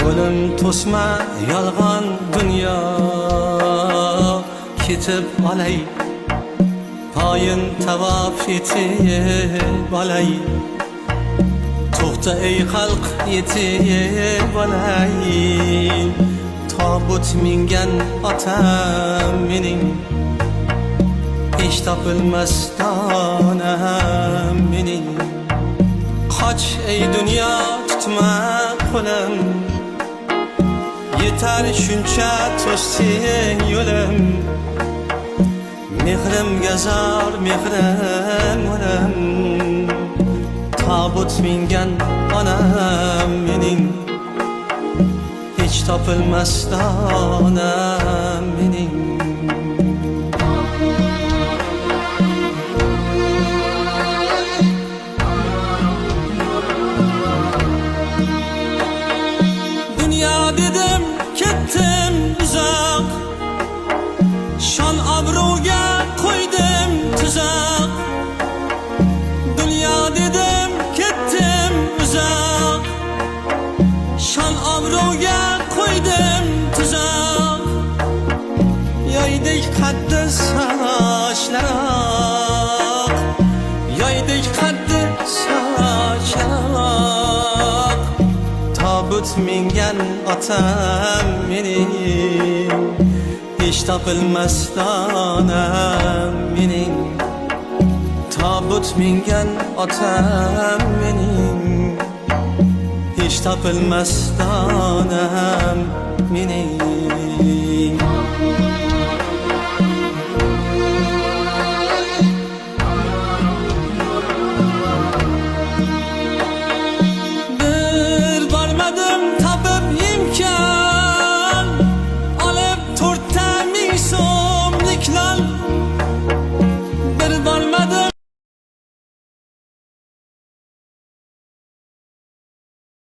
Yo'lim to'sma yolg'on dunyo, ketib olay poyin tavof etib olay. To'xta ey xalq yetib olay, tobut mingan otam mening, hech topilmas donam mening. Qoch ey dunyo tutma qo'lim, yetar shuncha to'sding yo'lim. Mehrimga zor mehrim o'lim, tobut mingan onam mening, hech topilmas donam mening. Dünya dedim ketdim uzoq, shon obro'ga qo'ydim tuzoq. Dünya dedim ketdim uzoq, shon obro'ga qo'ydim tuzoq. Yoydek qaddi sochlaroq, yoydek qaddi sochlaroq. Tobut mingan otam mening, hech topilmas donam mening. Tobut mingan otam mening, hech topilmas donam mening.